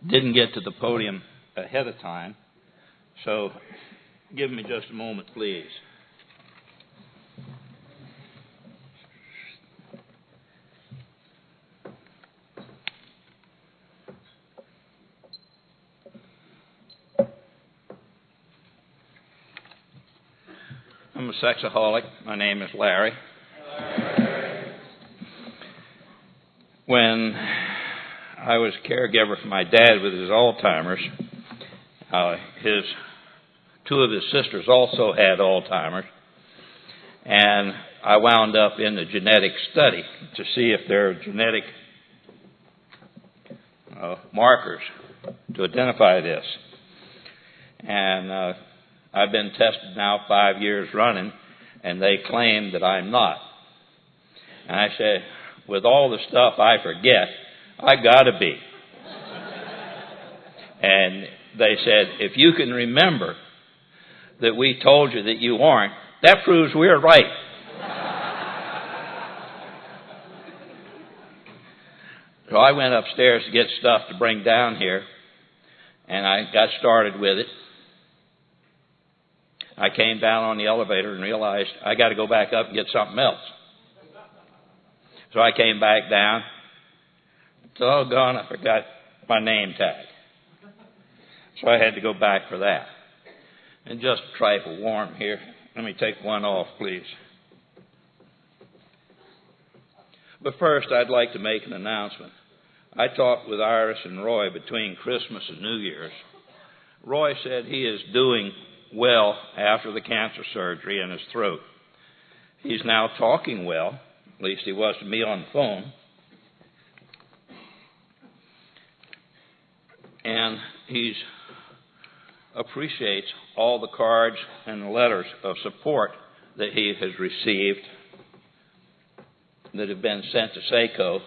didn't get to the podium ahead of time, so give me just a moment, please. I'm a sexaholic. My name is Larry. When I was a caregiver for my dad with his Alzheimer's, two of his sisters also had Alzheimer's, and I wound up in the genetic study to see if there are genetic markers to identify this. And I've been tested now 5 years running, and they claim that I'm not. And I said, with all the stuff I forget, I got to be. And they said, if you can remember that we told you that you aren't, that proves we're right. So I went upstairs to get stuff to bring down here, and I got started with it. I came down on the elevator and realized I got to go back up and get something else. So I came back down. Doggone, I forgot my name tag. So I had to go back for that. And just a trifle warm here. Let me take one off, please. But first, I'd like to make an announcement. I talked with Iris and Roy between Christmas and New Year's. Roy said he is doing well after the cancer surgery in his throat. He's now talking well, at least he was to me on the phone. And he appreciates all the cards and the letters of support that he has received that have been sent to SACO,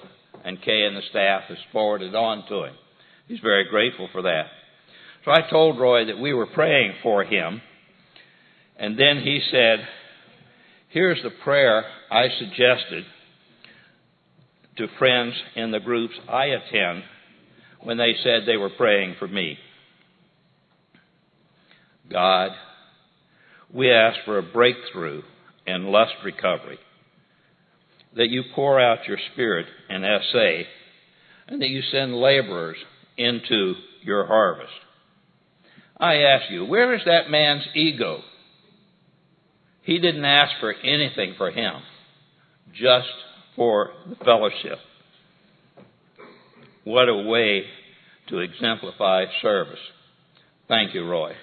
and Kay and the staff has forwarded on to him. He's very grateful for that. So I told Roy that we were praying for him, and then he said, here's the prayer I suggested to friends in the groups I attend when they said they were praying for me. God, we ask for a breakthrough in lust recovery, that you pour out your Spirit in SA, and that you send laborers into your harvest. I ask you, where is that man's ego? He didn't ask for anything for him, just for the fellowship. What a way to exemplify service. Thank you, Roy.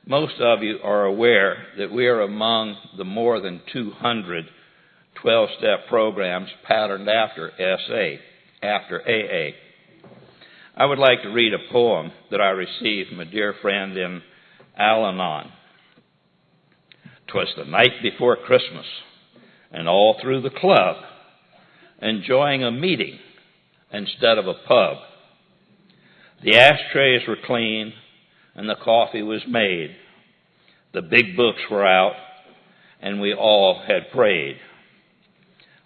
Most of you are aware that we are among the more than 200 12-step programs patterned after AA. I would like to read a poem that I received from a dear friend in Al-Anon. 'Twas the night before Christmas, and all through the club, enjoying a meeting instead of a pub. The ashtrays were clean, and the coffee was made. The big books were out, and we all had prayed.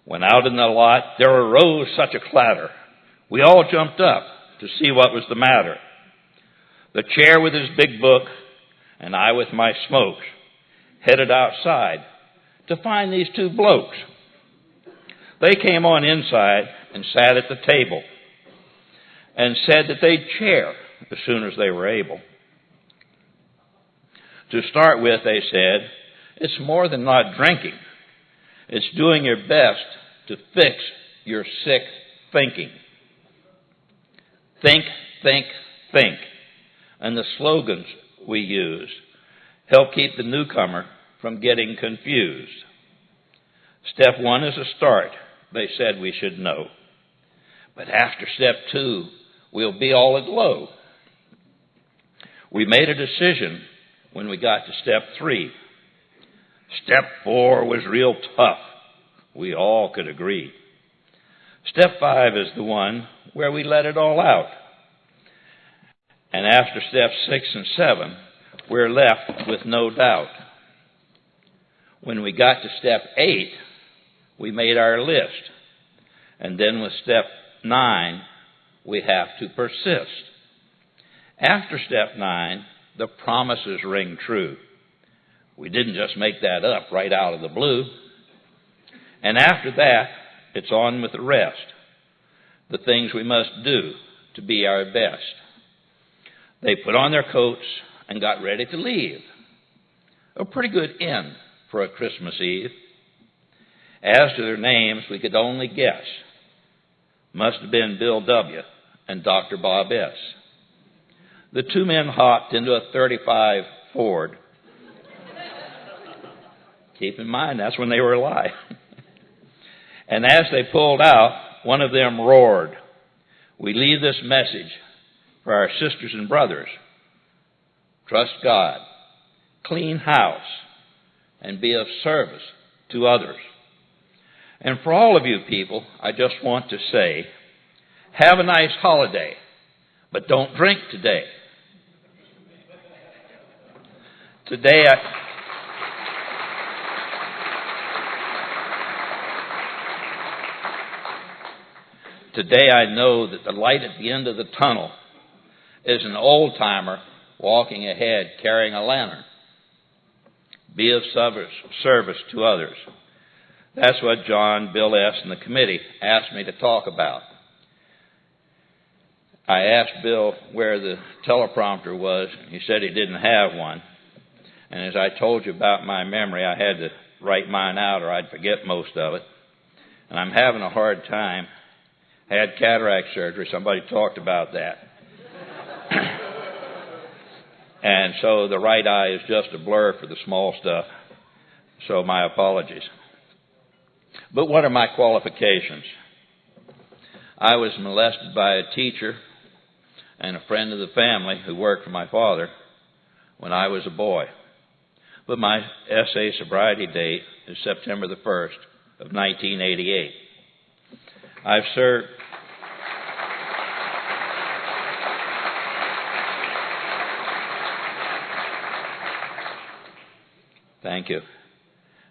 When out in the lot, there arose such a clatter. We all jumped up to see what was the matter. The chair with his big book, and I with my smokes, headed outside to find these two blokes. They came on inside and sat at the table and said that they'd chair as soon as they were able. To start with, they said, it's more than not drinking. It's doing your best to fix your sick thinking. Think, think, think. And the slogans we used help keep the newcomer from getting confused. Step 1 is a start, they said we should know. But after step 2, we'll be all aglow. We made a decision when we got to step 3. Step 4 was real tough. We all could agree. Step 5 is the one where we let it all out. And after steps 6 and 7, we're left with no doubt. When we got to step 8, we made our list. And then with step 9, we have to persist. After step 9, the promises ring true. We didn't just make that up right out of the blue. And after that, it's on with the rest. The things we must do to be our best. They put on their coats and got ready to leave. A pretty good end for a Christmas Eve. As to their names, we could only guess. Must have been Bill W. and Dr. Bob S. The two men hopped into a 35 Ford. Keep in mind, that's when they were alive. And as they pulled out, one of them roared, "We leave this message for our sisters and brothers. Trust God, clean house, and be of service to others." And for all of you people, I just want to say, have a nice holiday, but don't drink today. Today I know that the light at the end of the tunnel is an old-timer walking ahead carrying a lantern. Be of service to others. That's what John, Bill S., and the committee asked me to talk about. I asked Bill where the teleprompter was. He said he didn't have one. And as I told you about my memory, I had to write mine out or I'd forget most of it. And I'm having a hard time. I had cataract surgery. Somebody talked about that. And so the right eye is just a blur for the small stuff. So my apologies. But what are my qualifications? I was molested by a teacher and a friend of the family who worked for my father when I was a boy. But my SA sobriety date is September the 1st of 1988. I've served... Thank you.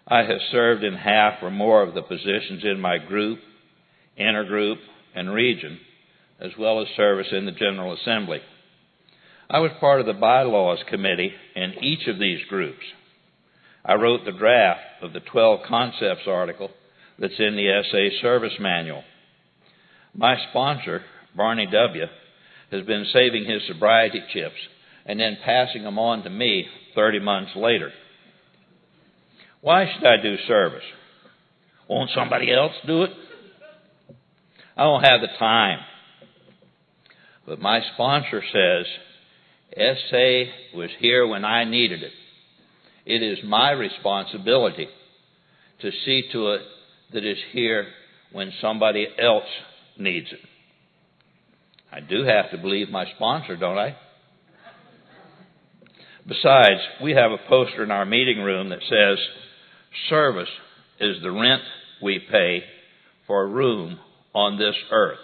I have served in half or more of the positions in my group, intergroup, and region, as well as service in the General Assembly. I was part of the bylaws committee in each of these groups. I wrote the draft of the 12 concepts article that's in the SA service manual. My sponsor, Barney W., has been saving his sobriety chips and then passing them on to me 30 months later. Why should I do service? Won't somebody else do it? I don't have the time. But my sponsor says, SA was here when I needed it. It is my responsibility to see to it that it's here when somebody else needs it. I do have to believe my sponsor, don't I? Besides, we have a poster in our meeting room that says, "Service is the rent we pay for a room on this earth."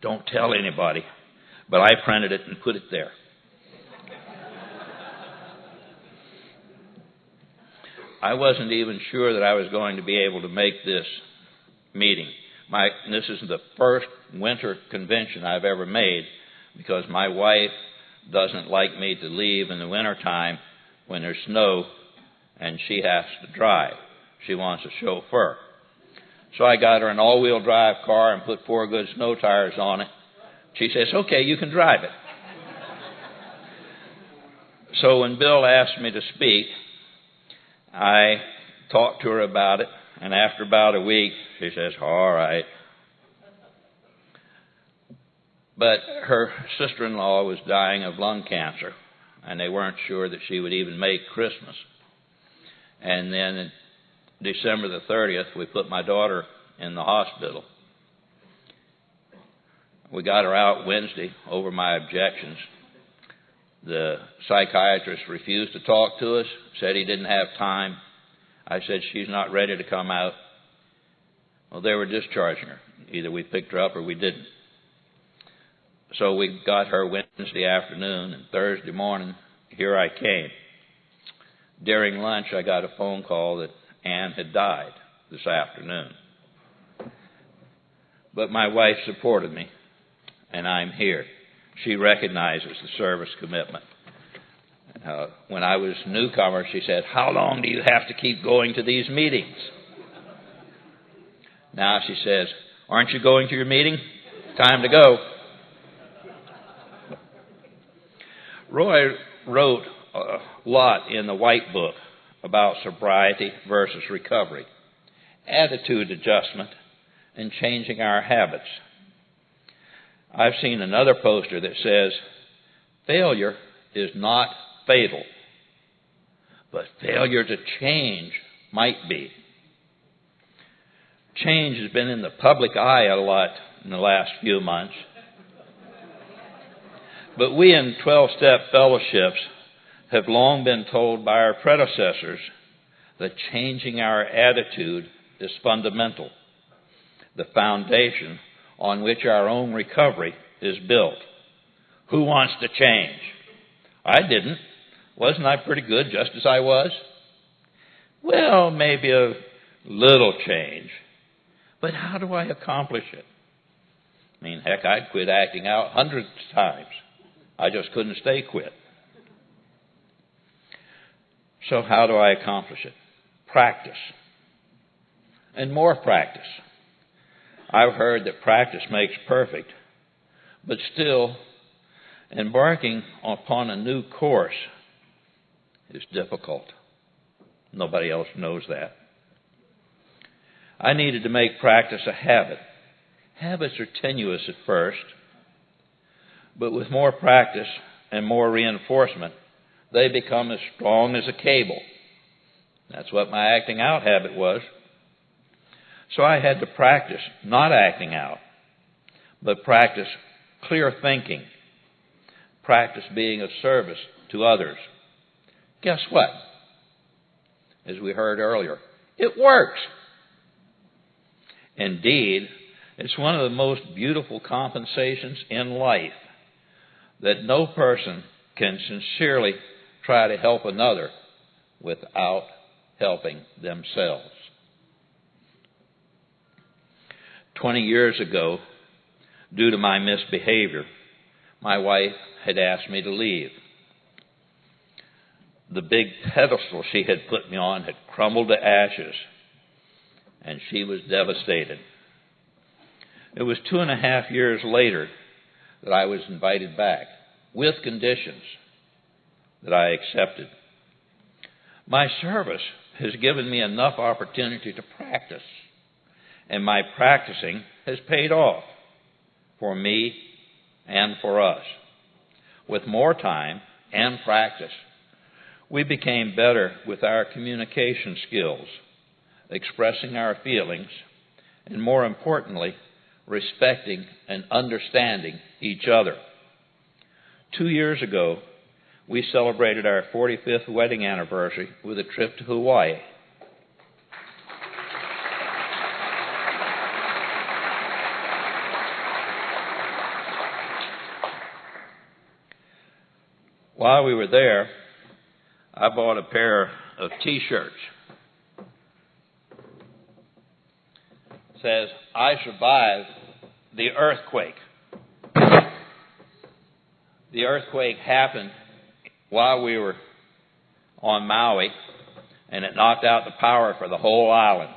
Don't tell anybody, but I printed it and put it there. I wasn't even sure that I was going to be able to make this meeting. This is the first winter convention I've ever made because my wife doesn't like me to leave in the wintertime when there's snow and she has to drive. She wants a chauffeur. So I got her an all-wheel drive car and put 4 good snow tires on it. She says, "Okay, you can drive it." So when Bill asked me to speak, I talked to her about it, and after about a week, she says, "All right." But her sister-in-law was dying of lung cancer, and they weren't sure that she would even make Christmas. And then December the 30th, we put my daughter in the hospital. We got her out Wednesday over my objections. The psychiatrist refused to talk to us, said he didn't have time. I said, "She's not ready to come out." Well, they were discharging her. Either we picked her up or we didn't. So we got her Wednesday afternoon, and Thursday morning, here I came. During lunch, I got a phone call that Ann had died this afternoon. But my wife supported me, and I'm here. She recognizes the service commitment. When I was a newcomer, she said, "How long do you have to keep going to these meetings?" Now she says, "Aren't you going to your meeting? Time to go." Roy wrote a lot in the White Book about sobriety versus recovery, attitude adjustment, and changing our habits. I've seen another poster that says, "Failure is not fatal, but failure to change might be." Change has been in the public eye a lot in the last few months. But we in 12-step fellowships have long been told by our predecessors that changing our attitude is fundamental, the foundation on which our own recovery is built. Who wants to change? I didn't. Wasn't I pretty good just as I was? Well, maybe a little change. But how do I accomplish it? I mean, heck, I'd quit acting out hundreds of times. I just couldn't stay quit. So how do I accomplish it? Practice. And more practice. I've heard that practice makes perfect, but still, embarking upon a new course is difficult. Nobody else knows that. I needed to make practice a habit. Habits are tenuous at first, but with more practice and more reinforcement, they become as strong as a cable. That's what my acting out habit was. So I had to practice not acting out, but practice clear thinking, practice being of service to others. Guess what? As we heard earlier, it works. Indeed, it's one of the most beautiful compensations in life that no person can sincerely try to help another without helping themselves. 20 years ago, due to my misbehavior, my wife had asked me to leave. The big pedestal she had put me on had crumbled to ashes, and she was devastated. It was 2.5 years later that I was invited back, with conditions that I accepted. My service has given me enough opportunity to practice, and my practicing has paid off for me and for us. With more time and practice, we became better with our communication skills, expressing our feelings, and more importantly, respecting and understanding each other. 2 years ago, we celebrated our 45th wedding anniversary with a trip to Hawaii. While we were there, I bought a pair of T-shirts. It says, "I survived the earthquake." The earthquake happened while we were on Maui, and it knocked out the power for the whole island.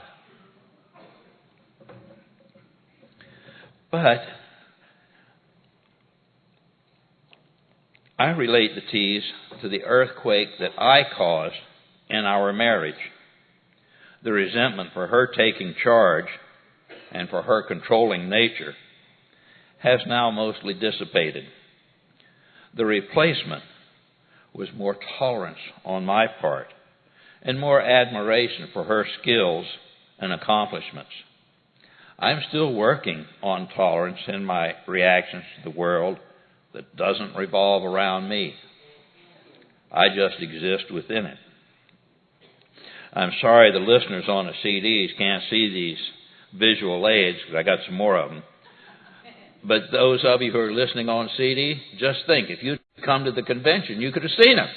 But I relate the T's to the earthquake that I caused in our marriage. The resentment for her taking charge and for her controlling nature has now mostly dissipated. The replacement was more tolerance on my part and more admiration for her skills and accomplishments. I'm still working on tolerance in my reactions to the world that doesn't revolve around me. I just exist within it. I'm sorry the listeners on the CDs can't see these visual aids, because I got some more of them. But those of you who are listening on CD, just think, if you'd come to the convention, you could have seen them.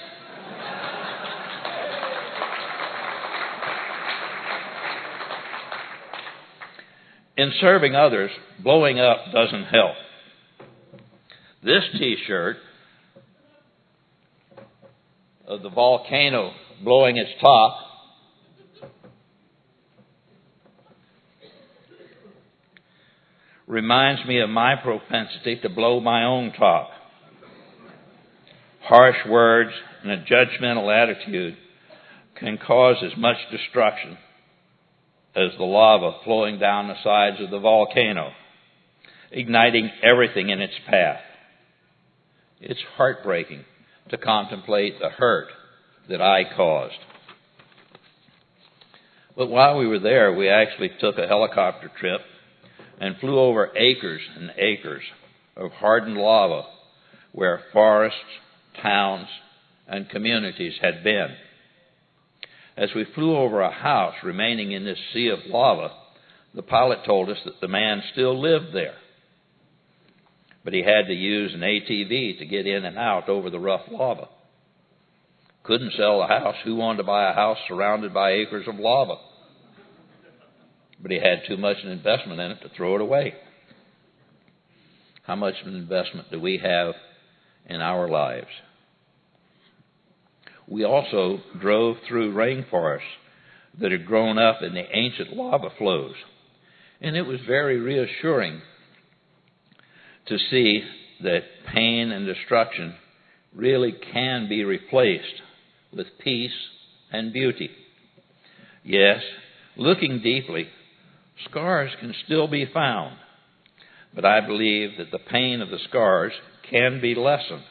In serving others, blowing up doesn't help. This T-shirt of the volcano blowing its top reminds me of my propensity to blow my own top. Harsh words and a judgmental attitude can cause as much destruction as the lava flowing down the sides of the volcano, igniting everything in its path. It's heartbreaking to contemplate the hurt that I caused. But while we were there, we actually took a helicopter trip and flew over acres and acres of hardened lava where forests, towns, and communities had been. As we flew over a house remaining in this sea of lava, the pilot told us that the man still lived there, but he had to use an ATV to get in and out over the rough lava. Couldn't sell the house. Who wanted to buy a house surrounded by acres of lava? But he had too much an investment in it to throw it away. How much of an investment do we have in our lives? We also drove through rainforests that had grown up in the ancient lava flows. And it was very reassuring to see that pain and destruction really can be replaced with peace and beauty. Yes, looking deeply, scars can still be found, but I believe that the pain of the scars can be lessened.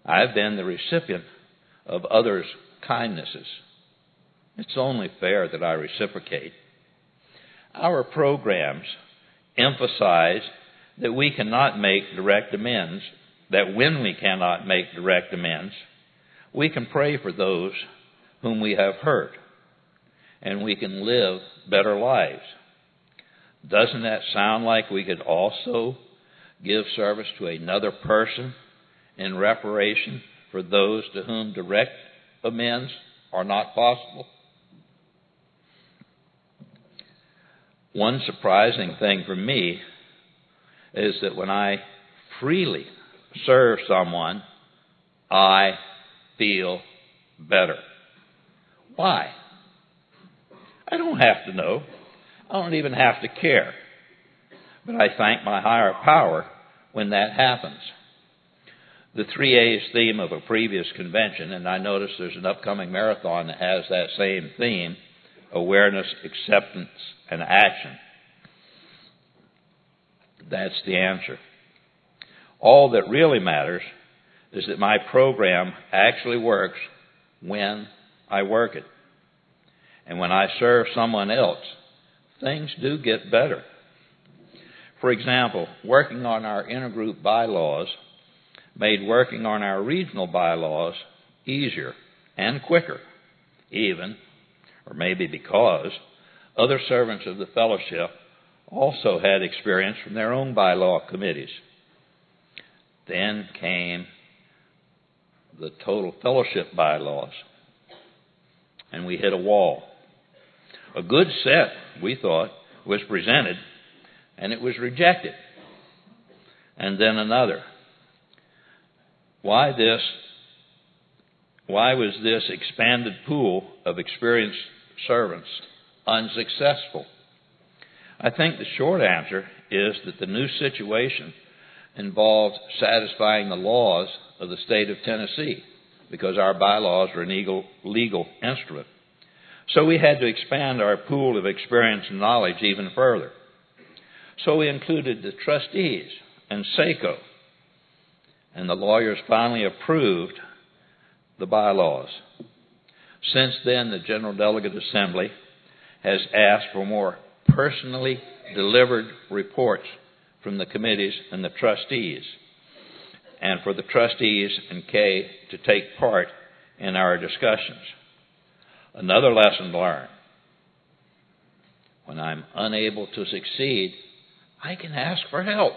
I've been the recipient of others' kindnesses. It's only fair that I reciprocate. Our programs emphasize that we cannot make direct amends, that when we cannot make direct amends, we can pray for those whom we have hurt, and we can live better lives. Doesn't that sound like we could also give service to another person in reparation for those to whom direct amends are not possible? One surprising thing for me is that when I freely serve someone, I feel better. Why? I don't have to know. I don't even have to care. But I thank my higher power when that happens. The 3A's theme of a previous convention, and I notice there's an upcoming marathon that has that same theme, awareness, acceptance, and action. That's the answer. All that really matters is that my program actually works when I work it. And when I serve someone else, things do get better. For example, working on our intergroup bylaws made working on our regional bylaws easier and quicker, even, or maybe because, other servants of the fellowship also had experience from their own bylaw committees. Then came the total fellowship bylaws, and we hit a wall. A good set, we thought, was presented, and it was rejected. And then another. Why was this expanded pool of experienced servants unsuccessful? I think the short answer is that the new situation involved satisfying the laws of the state of Tennessee, because our bylaws are an legal instrument. So we had to expand our pool of experience and knowledge even further. So we included the trustees and SACO, and the lawyers finally approved the bylaws. Since then, the General Delegate Assembly has asked for more personally delivered reports from the committees and the trustees, and for the trustees and Kay to take part in our discussions. Another lesson learned. When I'm unable to succeed, I can ask for help.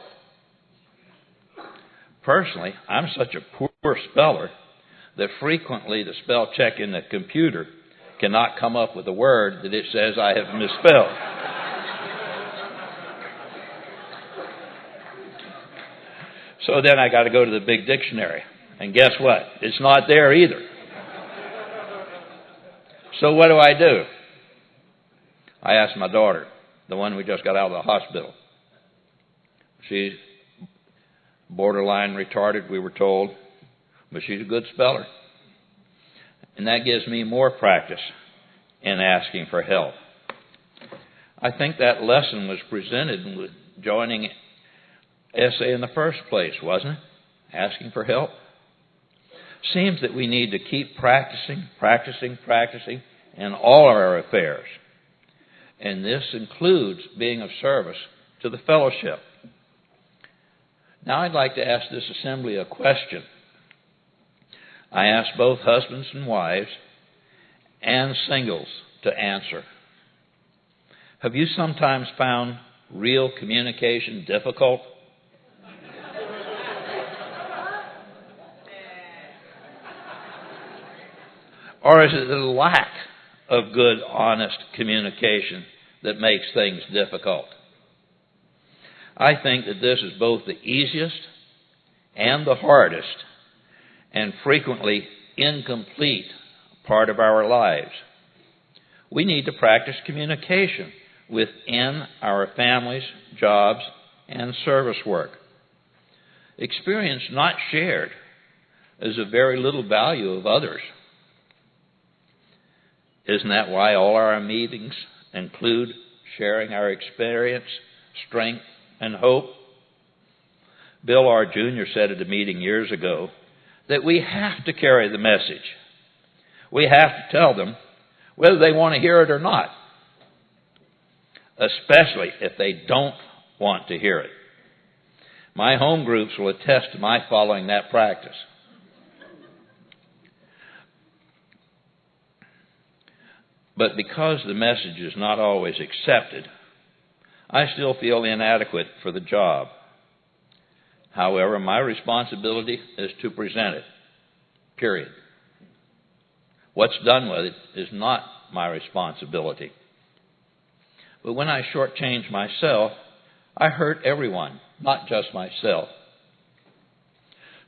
Personally, I'm such a poor speller that frequently the spell check in the computer cannot come up with a word that it says I have misspelled. So then I got to go to the big dictionary. And guess what? It's not there either. So what do? I asked my daughter, the one we just got out of the hospital. She's borderline retarded, we were told, but she's a good speller. And that gives me more practice in asking for help. I think that lesson was presented with joining SA in the first place, wasn't it? Asking for help. Seems that we need to keep practicing in all of our affairs. And this includes being of service to the fellowship. Now I'd like to ask this assembly a question. I ask both husbands and wives and singles to answer. Have you sometimes found real communication difficult? Or is it the lack of good, honest communication that makes things difficult? I think that this is both the easiest and the hardest and frequently incomplete part of our lives. We need to practice communication within our families, jobs, and service work. Experience not shared is of very little value of others. Isn't that why all our meetings include sharing our experience, strength, and hope? Bill R. Jr. said at a meeting years ago that we have to carry the message. We have to tell them whether they want to hear it or not, especially if they don't want to hear it. My home groups will attest to my following that practice. But because the message is not always accepted, I still feel inadequate for the job. However, my responsibility is to present it, period. What's done with it is not my responsibility. But when I shortchange myself, I hurt everyone, not just myself.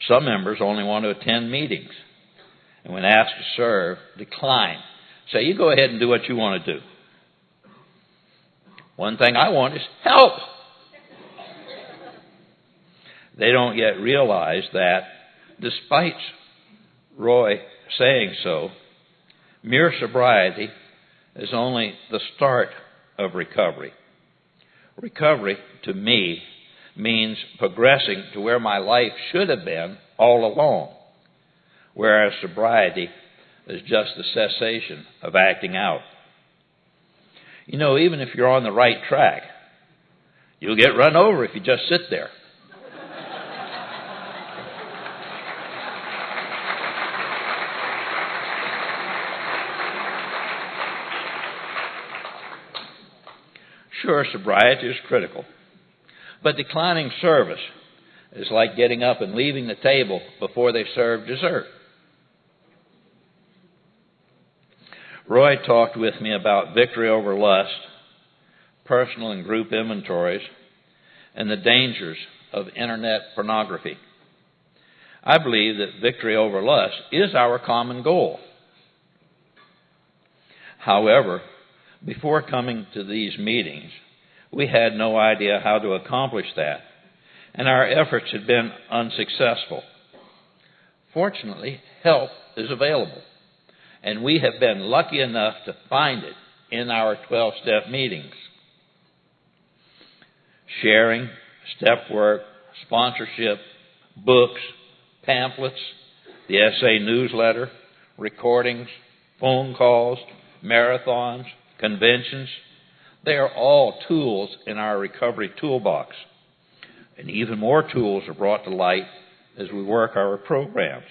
Some members only want to attend meetings, and when asked to serve, decline. Say, you go ahead and do what you want to do. One thing I want is help. They don't yet realize that, despite Roy saying so, mere sobriety is only the start of recovery. Recovery, to me, means progressing to where my life should have been all along, whereas sobriety is just the cessation of acting out. You know, even if you're on the right track, you'll get run over if you just sit there. Sure, sobriety is critical, but declining service is like getting up and leaving the table before they serve dessert. Roy talked with me about victory over lust, personal and group inventories, and the dangers of internet pornography. I believe that victory over lust is our common goal. However, before coming to these meetings, we had no idea how to accomplish that, and our efforts had been unsuccessful. Fortunately, help is available, and we have been lucky enough to find it in our 12-step meetings. Sharing, step work, sponsorship, books, pamphlets, the SA newsletter, recordings, phone calls, marathons, conventions, they are all tools in our recovery toolbox. And even more tools are brought to light as we work our programs.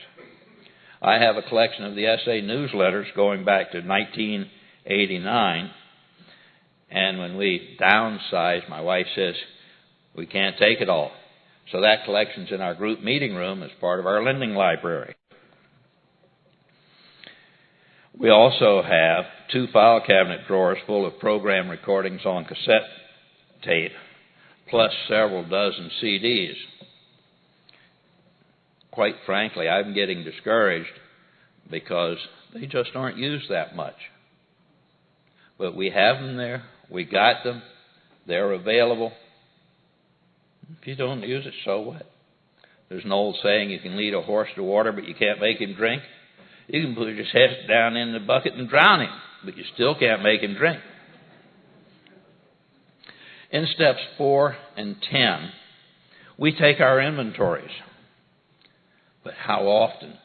I have a collection of the SA newsletters going back to 1989. And when we downsize, my wife says, we can't take it all. So that collection's in our group meeting room as part of our lending library. We also have 2 file cabinet drawers full of program recordings on cassette tape, plus several dozen CDs. quite frankly, I'm getting discouraged because they just aren't used that much. But we have them there. We got them. They're available. If you don't use it, so what? There's an old saying, you can lead a horse to water, but you can't make him drink. You can put his head down in the bucket and drown him, but you still can't make him drink. In steps 4 and 10, we take our inventories. But how often?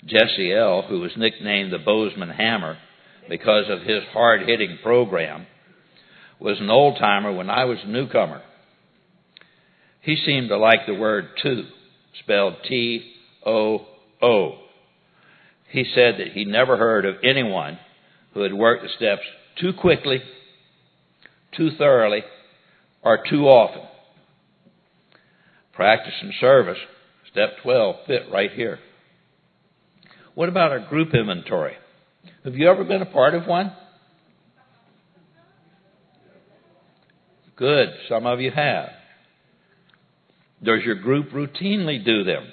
Jesse L., who was nicknamed the Bozeman Hammer because of his hard-hitting program, was an old-timer when I was a newcomer. He seemed to like the word to, spelled T-O-O. He said that he never heard of anyone who had worked the steps too quickly, too thoroughly, or too often. Practice and service, step 12, fit right here. What about our group inventory? Have you ever been a part of one? Good, some of you have. Does your group routinely do them?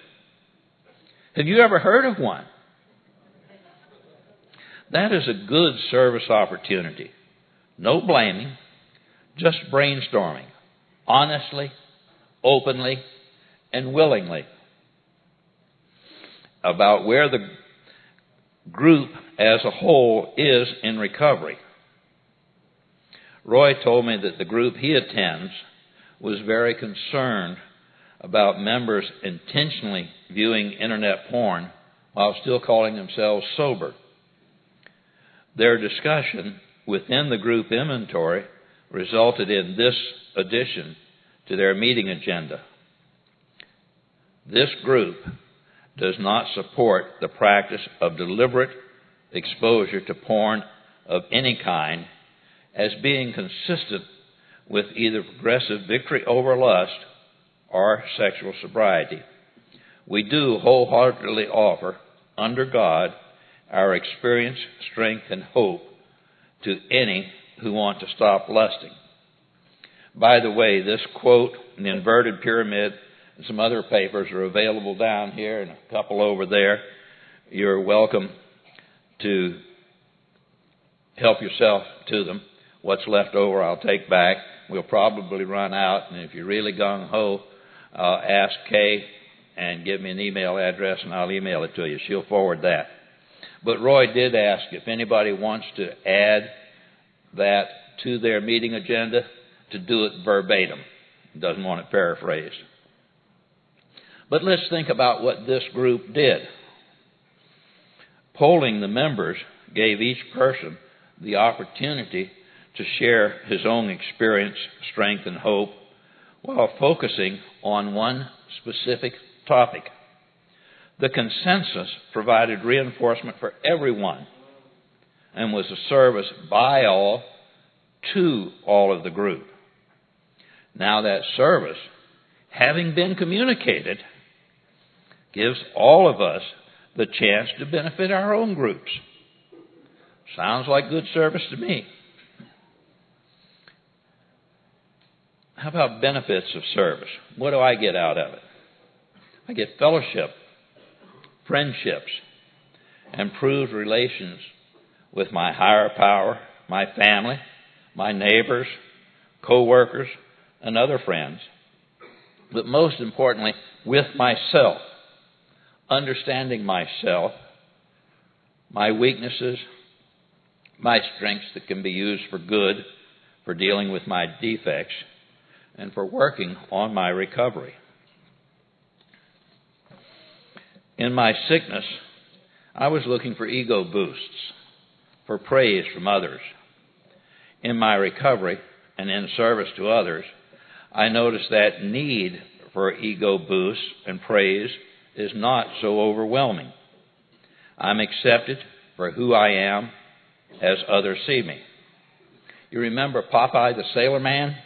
Have you ever heard of one? That is a good service opportunity. No blaming, just brainstorming, honestly, openly, and willingly about where the group as a whole is in recovery. Roy told me that the group he attends was very concerned about members intentionally viewing internet porn while still calling themselves sober. Their discussion within the group inventory resulted in this addition to their meeting agenda. This group does not support the practice of deliberate exposure to porn of any kind as being consistent with either progressive victory over lust or sexual sobriety. We do wholeheartedly offer, under God, our experience, strength, and hope to any who want to stop lusting. By the way, this quote, an inverted pyramid, and some other papers are available down here and a couple over there. You're welcome to help yourself to them. What's left over I'll take back. We'll probably run out, and if you're really gung-ho, ask Kay and give me an email address and I'll email it to you. She'll forward that. But Roy did ask if anybody wants to add that to their meeting agenda, to do it verbatim. He doesn't want it paraphrased. But let's think about what this group did. Polling the members gave each person the opportunity to share his own experience, strength, and hope while focusing on one specific topic. The consensus provided reinforcement for everyone and was a service by all to all of the group. Now that service, having been communicated, gives all of us the chance to benefit our own groups. Sounds like good service to me. How about benefits of service? What do I get out of it? I get fellowship, friendships, improved relations with my higher power, my family, my neighbors, co-workers, and other friends. But most importantly, with myself, understanding myself, my weaknesses, my strengths that can be used for good, for dealing with my defects, and for working on my recovery. In my sickness, I was looking for ego boosts, for praise from others. In my recovery and in service to others, I noticed that need for ego boosts and praise is not so overwhelming. I'm accepted for who I am as others see me. You remember Popeye the Sailor Man?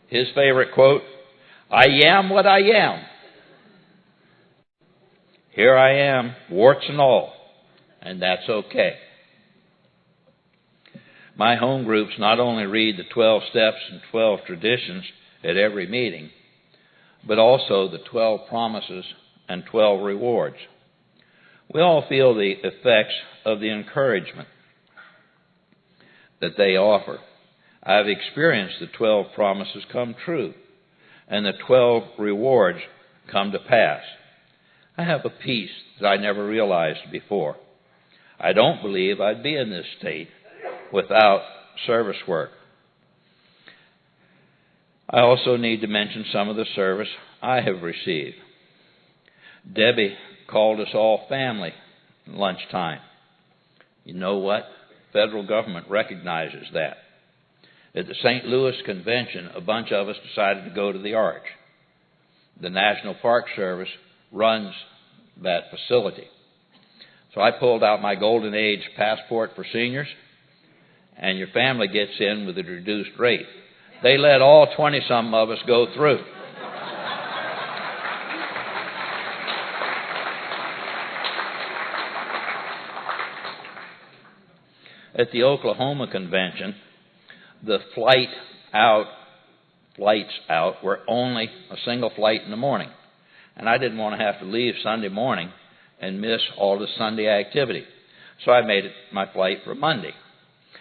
His favorite quote, "I am what I am. Here I am, warts and all, and that's okay." My home groups not only read the 12 steps and 12 traditions at every meeting, but also the 12 promises and 12 rewards. We all feel the effects of the encouragement that they offer. I've experienced the 12 promises come true and the 12 rewards come to pass. I have a peace that I never realized before. I don't believe I'd be in this state without service work. I also need to mention some of the service I have received. Debbie called us all family at lunchtime. You know what? Federal government recognizes that. At the St. Louis Convention, a bunch of us decided to go to the Arch. The National Park Service runs that facility. So I pulled out my Golden Age passport for seniors, and your family gets in with a reduced rate. They let all 20-some of us go through. At the Oklahoma Convention, the flights out were only a single flight in the morning. And I didn't want to have to leave Sunday morning and miss all the Sunday activity. So I made it my flight for Monday.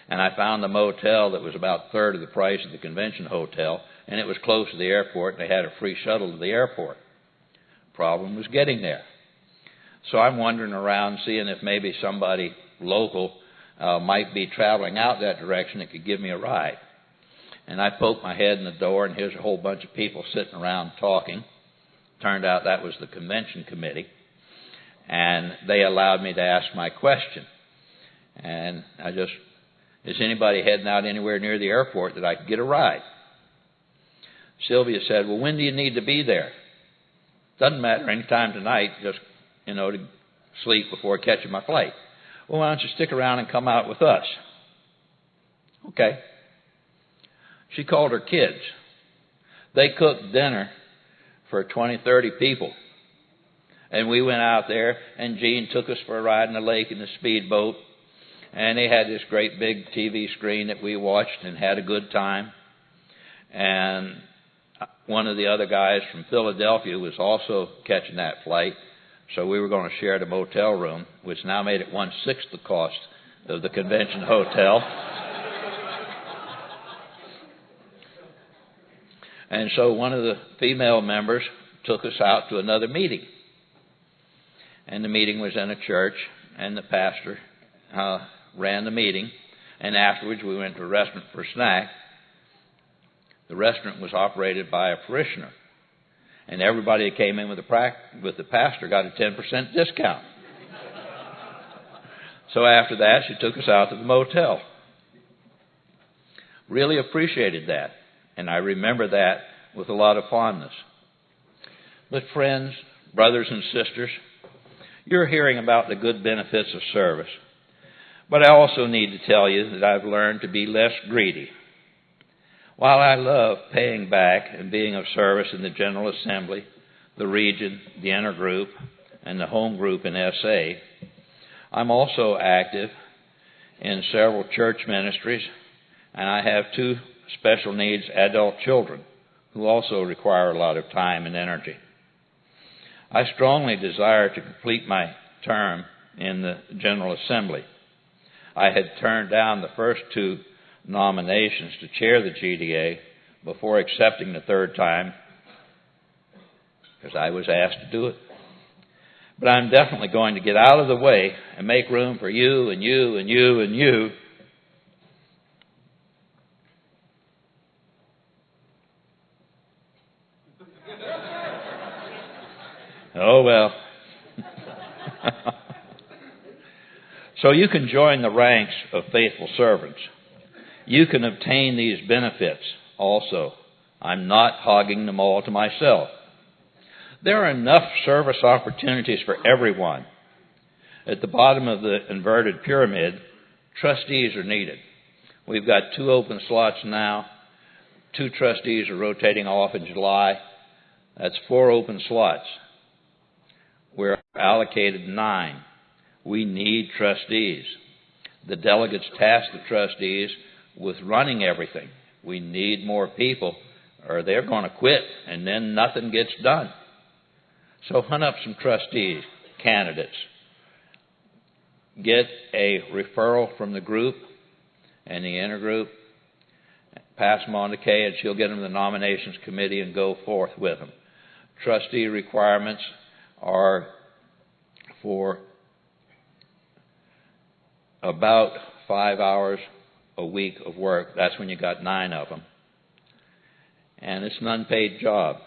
And I found a motel that was about a third of the price of the convention hotel, and it was close to the airport, and they had a free shuttle to the airport. Problem was getting there. So I'm wandering around seeing if maybe somebody local might be traveling out that direction that could give me a ride. And I poked my head in the door, and here's a whole bunch of people sitting around talking. Turned out that was the convention committee. And they allowed me to ask my question. And is anybody heading out anywhere near the airport that I could get a ride? Sylvia said, well, when do you need to be there? Doesn't matter, any time tonight, just, to sleep before catching my flight. Well, why don't you stick around and come out with us? Okay. She called her kids. They cooked dinner for 20, 30 people. And we went out there, and Gene took us for a ride in the lake in the speedboat. And they had this great big TV screen that we watched and had a good time. And one of the other guys from Philadelphia was also catching that flight. So we were going to share the motel room, which now made it 1/6 the cost of the convention hotel. And so one of the female members took us out to another meeting. And the meeting was in a church, and the pastor ran the meeting. And afterwards we went to a restaurant for a snack. The restaurant was operated by a parishioner. And everybody that came in with the pastor got a 10% discount. So after that, she took us out to the motel. Really appreciated that. And I remember that with a lot of fondness. But friends, brothers and sisters, you're hearing about the good benefits of service. But I also need to tell you that I've learned to be less greedy. While I love paying back and being of service in the General Assembly, the region, the intergroup, and the home group in SA, I'm also active in several church ministries, and I have 2 special needs adult children who also require a lot of time and energy. I strongly desire to complete my term in the General Assembly. I had turned down the first 2 nominations to chair the GDA before accepting the 3rd time because I was asked to do it. But I'm definitely going to get out of the way and make room for you and you and you and you. Oh, well. So you can join the ranks of faithful servants. You can obtain these benefits also. I'm not hogging them all to myself. There are enough service opportunities for everyone. At the bottom of the inverted pyramid, trustees are needed. We've got 2 open slots now. 2 trustees are rotating off in July. That's 4 open slots. We're allocated 9. We need trustees. The delegates task the trustees with running everything. We need more people or they're going to quit, and then nothing gets done. So hunt up some trustees, candidates. Get a referral from the group and the intergroup. Pass them on to Kay, and she'll get them to the nominations committee and go forth with them. Trustee requirements are for about 5 hours a week of work. That's when you got 9 of them. And it's an unpaid job.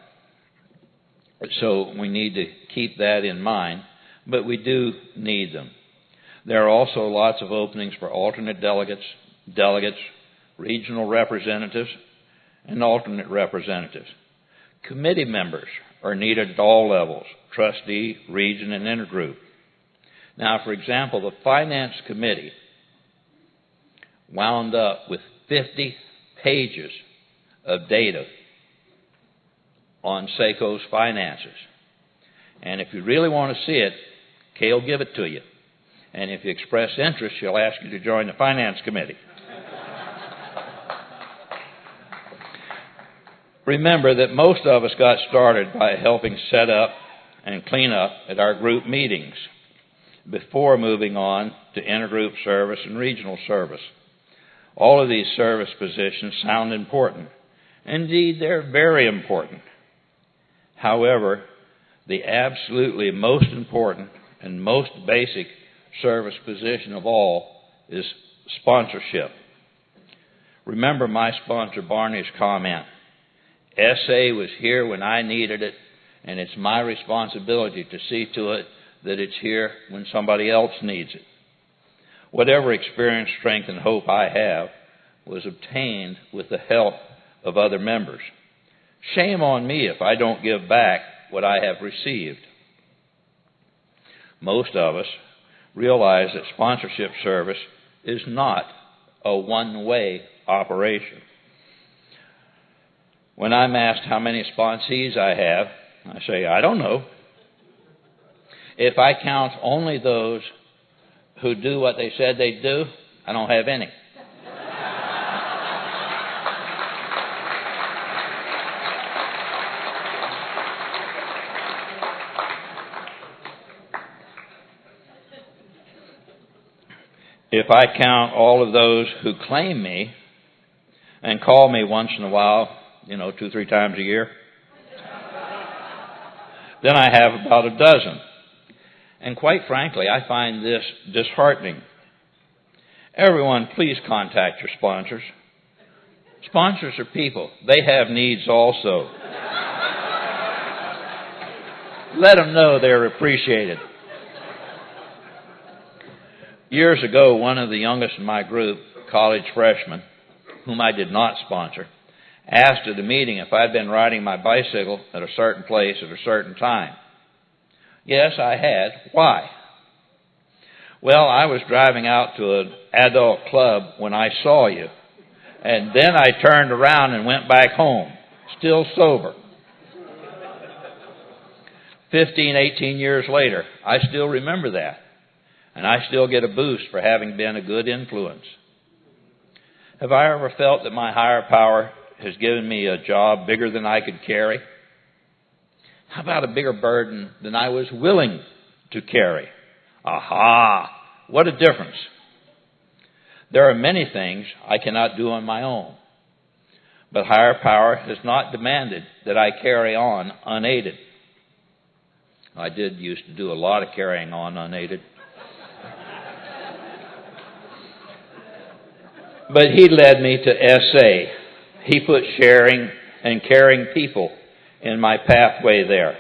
So we need to keep that in mind, but we do need them. There are also lots of openings for alternate delegates, regional representatives, and alternate representatives. Committee members are needed at all levels, trustee, region, and intergroup. Now, for example, the Finance Committee wound up with 50 pages of data on SACO's finances. And if you really want to see it, Kay will give it to you. And if you express interest, she'll ask you to join the Finance Committee. Remember that most of us got started by helping set up and clean up at our group meetings before moving on to intergroup service and regional service. All of these service positions sound important. Indeed, they're very important. However, the absolutely most important and most basic service position of all is sponsorship. Remember my sponsor Barney's comment. SA was here when I needed it, and it's my responsibility to see to it that it's here when somebody else needs it. Whatever experience, strength, and hope I have was obtained with the help of other members. Shame on me if I don't give back what I have received. Most of us realize that sponsorship service is not a one-way operation. When I'm asked how many sponsees I have, I say, I don't know. If I count only those who do what they said they'd do, I don't have any. If I count all of those who claim me and call me once in a while, 2-3 times a year, then I have about a dozen. And quite frankly, I find this disheartening. Everyone, please contact your sponsors. Sponsors are people. They have needs also. Let them know they're appreciated. Years ago, one of the youngest in my group, college freshmen, whom I did not sponsor, asked at a meeting if I'd been riding my bicycle at a certain place at a certain time. Yes, I had. Why? Well, I was driving out to an adult club when I saw you, and then I turned around and went back home, still sober. 15, 18 years later, I still remember that. And I still get a boost for having been a good influence. Have I ever felt that my higher power has given me a job bigger than I could carry? How about a bigger burden than I was willing to carry? Aha! What a difference. There are many things I cannot do on my own. But higher power has not demanded that I carry on unaided. I did used to do a lot of carrying on unaided. But he led me to SA. He put sharing and caring people in my pathway there.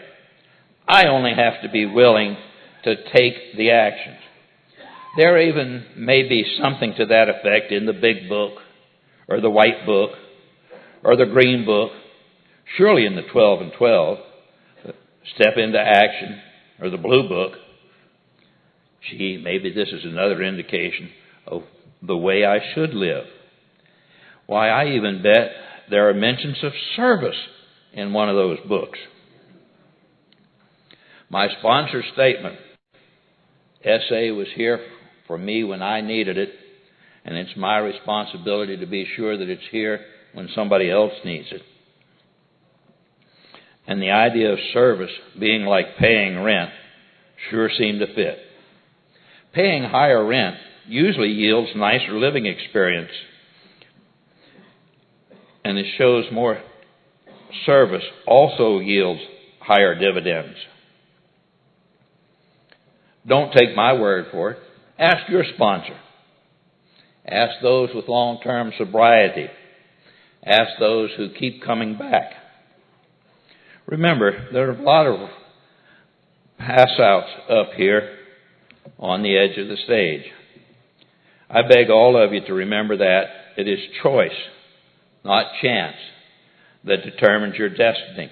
I only have to be willing to take the actions. There even may be something to that effect in the big book, or the white book, or the green book, surely in the 12 and 12, Step into Action, or the blue book. Gee, maybe this is another indication of the way I should live. Why, I even bet there are mentions of service in one of those books. My sponsor's statement, SA was here for me when I needed it, and it's my responsibility to be sure that it's here when somebody else needs it. and the idea of service being like paying rent sure seemed to fit. Paying higher rent usually yields nicer living experience, and it shows more service also yields higher dividends. Don't take my word for it. Ask your sponsor. Ask those with long-term sobriety. Ask those who keep coming back. Remember, there are a lot of pass-outs up here on the edge of the stage. I beg all of you to remember that it is choice, not chance, that determines your destiny.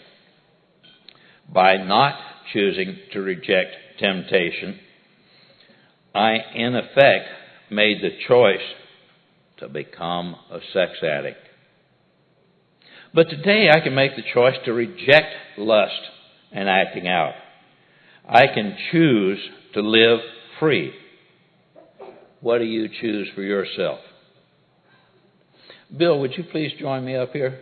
By not choosing to reject temptation, I, in effect, made the choice to become a sex addict. But today I can make the choice to reject lust and acting out. I can choose to live free. What do you choose for yourself? Bill, would you please join me up here?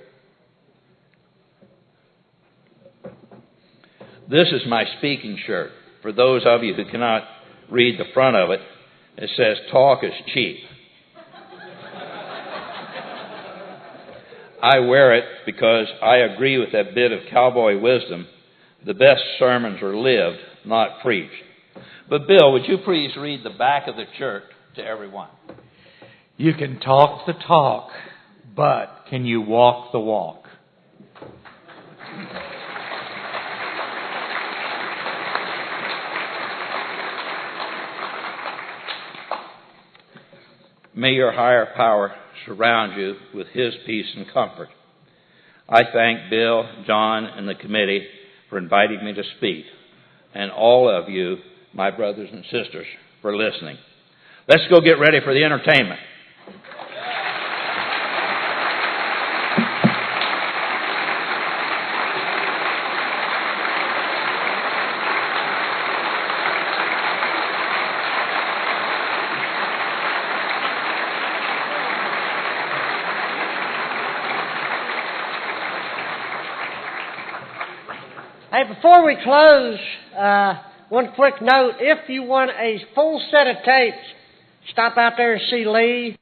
This is my speaking shirt. For those of you who cannot read the front of it, it says, "Talk is cheap." I wear it because I agree with that bit of cowboy wisdom. The best sermons are lived, not preached. But Bill, would you please read the back of the shirt to everyone? You can talk the talk, but can you walk the walk? May your higher power surround you with His peace and comfort. I thank Bill, John, and the committee for inviting me to speak, and all of you, my brothers and sisters, for listening. Let's go get ready for the entertainment. Hey, before we close, one quick note. If you want a full set of tapes, stop out there and see Lee.